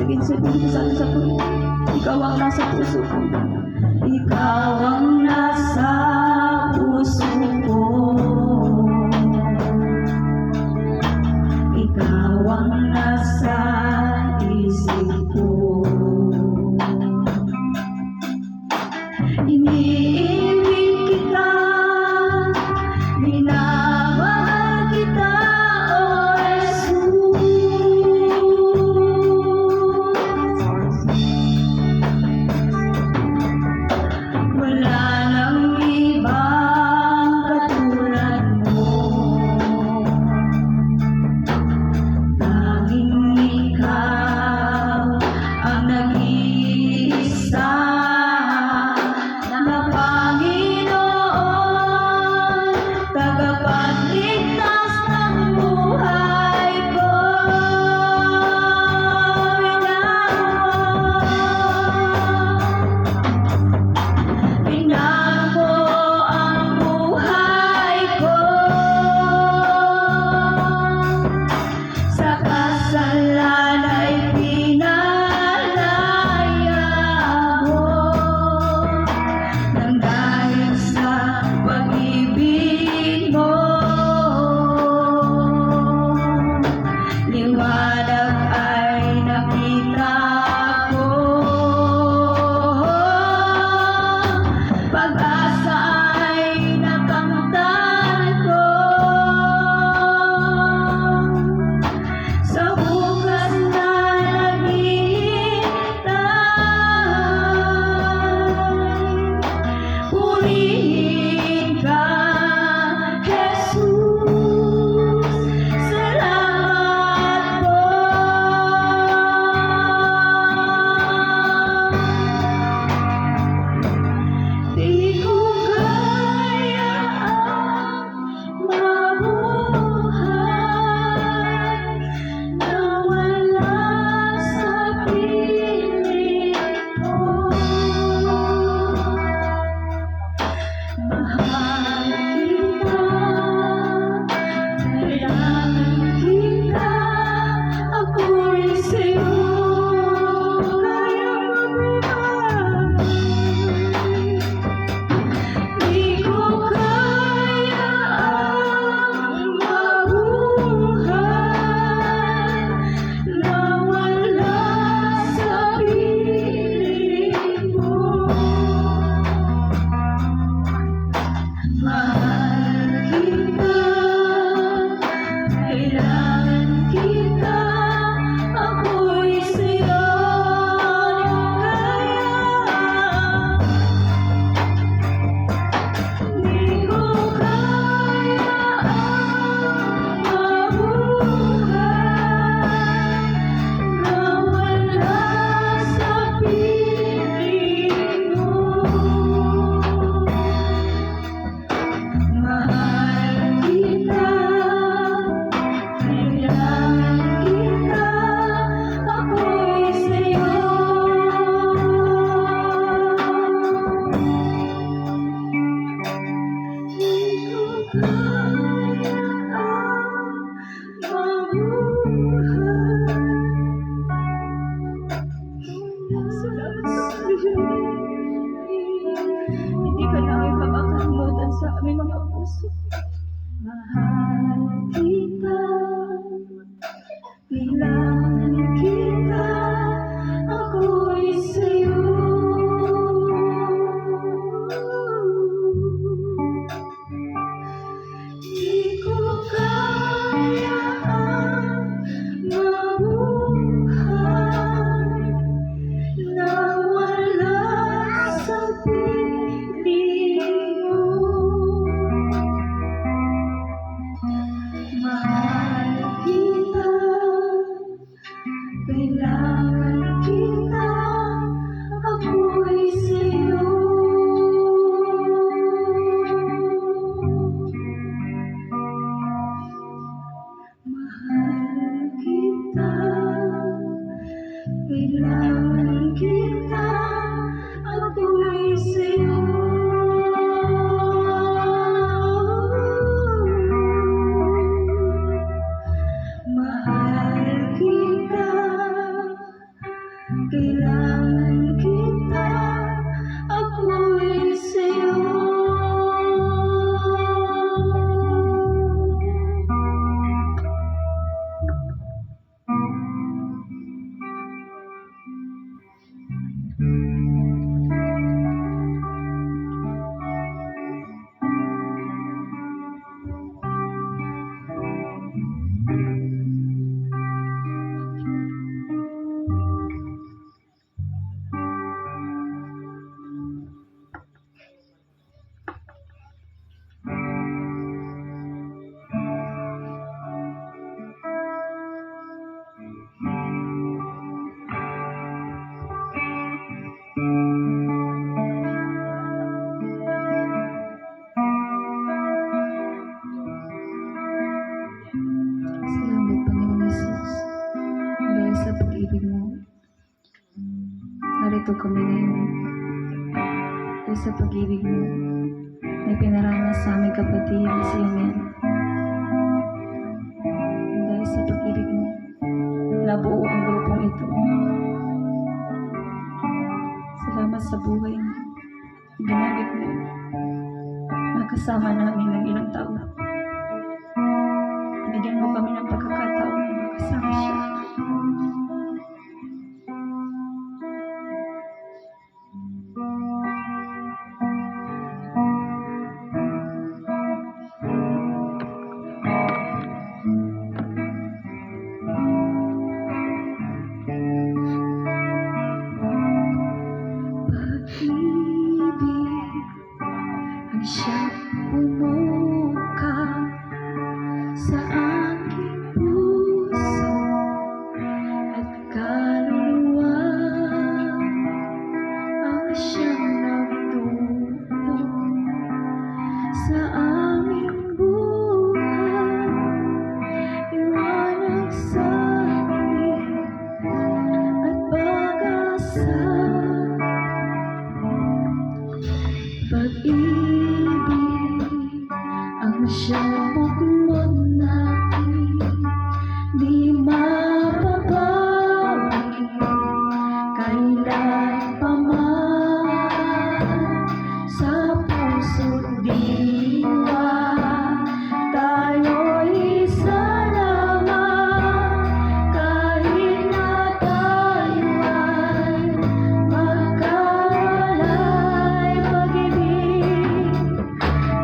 sagin-sagin ko sa puso. Ikaw ang nasa puso ko. Ikaw ang nasa puso ko. Ikaw ang nasa isip ko. Iniibig kita, minamahal kita, O Jesus. Wala nang ibang katulad mo, tanging ikaw ang nag-iisa na Panginoon, tagapagligtas ng buhay ko. Pinako ang buhay ko sa kasalanay, pinalaya mo nang dahil sa pag-ibig mo. Liwanag ay nakita ko, pag-asa ay nakamtan ko. Sa bukas na naghihintay, purihin ka, Jesus. Salamat po. Di ko kaya mabuhay na wala sa piling ko. Mahal kita, kailangan kita, ako'y sa'yo. Kaya mabuhay, di ko kaya mabuhay na wala sa piling mo. Mahal kita, kailangan kita, ako'y sa'yo. Di ko kaya mabuhay na wala sa piling mo. Mahal kita, kailangan kita, ako'y sa'yo. Di ko kaya mabuhay. Salamat sa hindi ka namin makakalimutan sa aming mga puso. Mahal kita, kailangan kita, ako'y sa'yo. Di ko kaya mabuhay na wala sa piling mo. Mahal kita, kailangan kita, ako'y sa'yo. Mahal kita, kailangan kita, ako'y sa'yo. Mahal kita, pag-ibig mo. Narito kami ngayon. Dahil sa pag-ibig mo na pinaranas sa aming kapatid si Yamel. Dahil sa pag-ibig mo, nabuo ang grupong ito. Salamat sa buhay mo. Ginamit mo. Nakasama namin ng ilang taon. Binigyan mo kami ng pagkakataon na makasama siya. Pag-ibig ang siyang bumuka sa aking puso at kaluluwa, ang siyang nagtulong sa aming buhay, liwanag sa dilim at pag-asa. Pag-ibig ang siyang buklod natin, di mababawi kailan pa man. Sa puso't diwa tayo'y isa lamang, kahit na tayo ay magkahiwalay.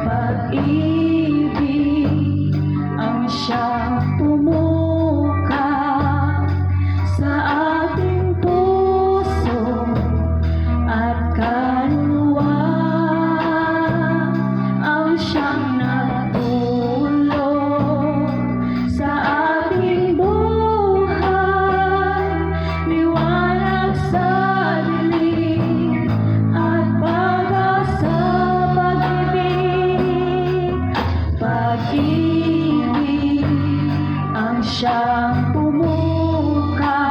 Pag-ibig ang siyang pumuka sa ating puso at kaluluwa, ang siyang nagtulong sa ating buhay, liwanag sa dilim at pag-asa. Pag-ibig ang siyang pumuka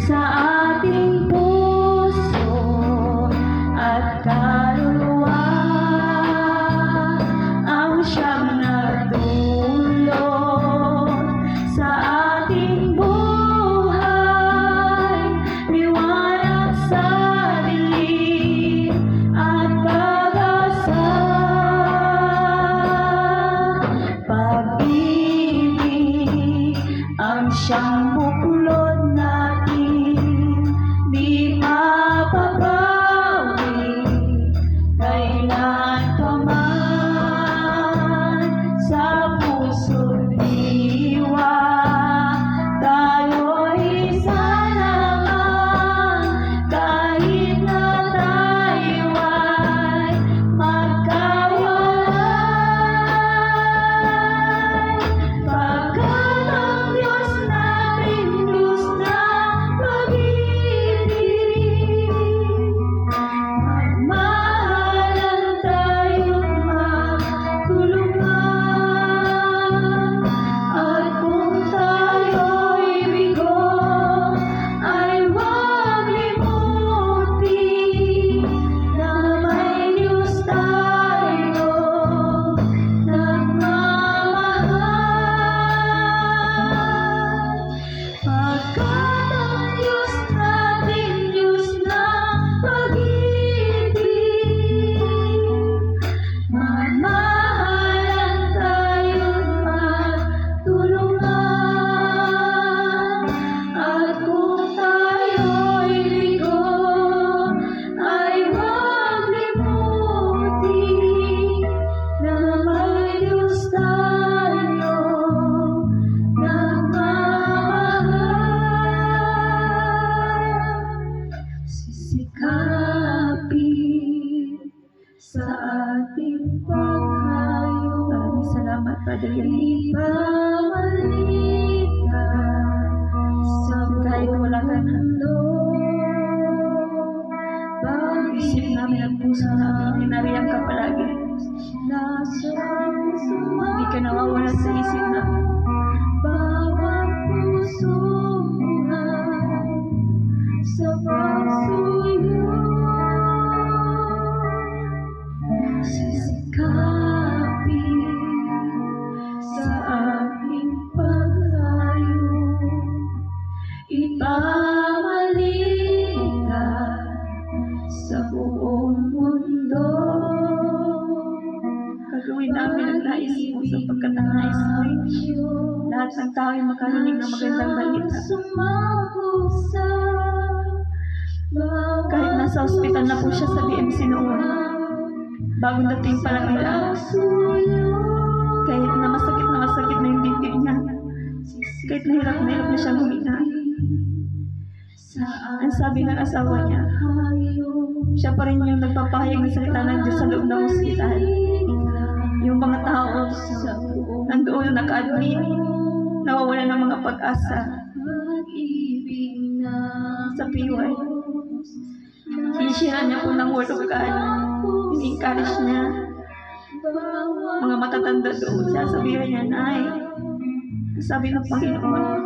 sa ating puso at kaluluwa, ang siyang nagdulot sa ating buhay, liwanag sa dilim at pag-asa. Pag-ibig ang siyang buklod natin, di mababawi kailan pa man. Sa puso't diwa tayo'y isa lamang, kahit na tayo ay magkahiwalay. Pagkat ang Diyos natin, Diyos na sa pagsuyo, sisikapin sa aking paglayo, ibabalikan sa buong mundo. Gagawin namin ang nais mo sapagkat ang nais mo lahat ng tao ay makarinig ng magandang balita. Kahit nasa ospital na po siya sa BMC noon, bagong dating pa lang nila, kahit na masakit na yung dibdib niya, kahit na hirap na siya huminga, ang sabi ng asawa niya, siya pa rin yung nagpapahayag ng salita ng Diyos sa loob ng ospital. Yung mga tao nandoon naka-admit, nawawala ng mga pag-asa sa PY. Sinishira niya po ng word of God, in-encourage niya mga matatanda doon. Sasabihin niya, Nay, sabi ng Panginoon,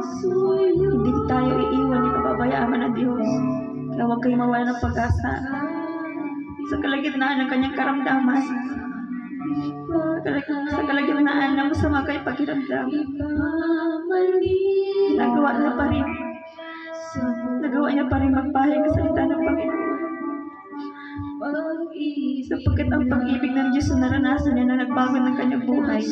hindi tayo iiwan ni pababayaan ng Diyos. Kaya huwag kayo mawala ng pag-asa. Sa kalagitnaan ng kanyang karamdaman, sa kalagitnaan ng masama kay pakiramdam, nagawa niya pa rin magpahayag ng salita ng Panginoon. Sapagkat ang pag-ibig ng Diyos na naranasan niya na nagbago ng kanyang buhay,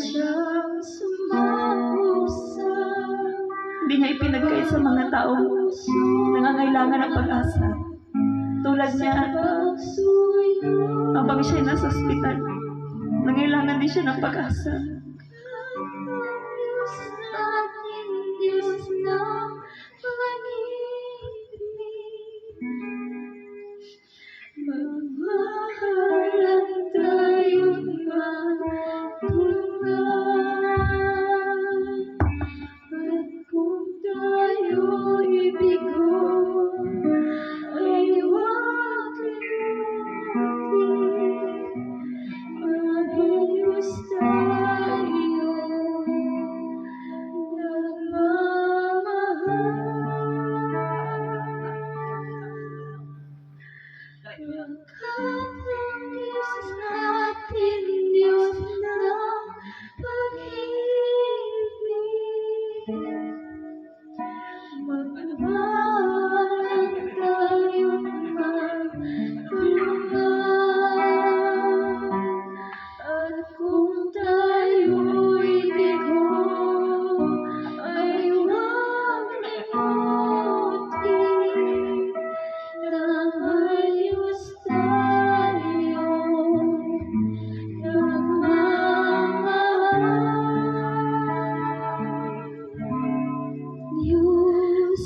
hindi niya ipinagkait sa mga taong nangangailangan ng pag-asa. Tulad niya, habang siya nasa ospital, nangailangan din siya ng pag-asa. Magmahalan tayong matungan, at kung tayo ibigo, ay huwag limutin, maayos tayo nagmamahal. Pagkat ang Diyos natin, Diyos ng pag-ibig, magmahalan tayong magtulungan, at kung tayo'y bigo, ay huwag limutin na ayos tayo nagmamahal. Diyos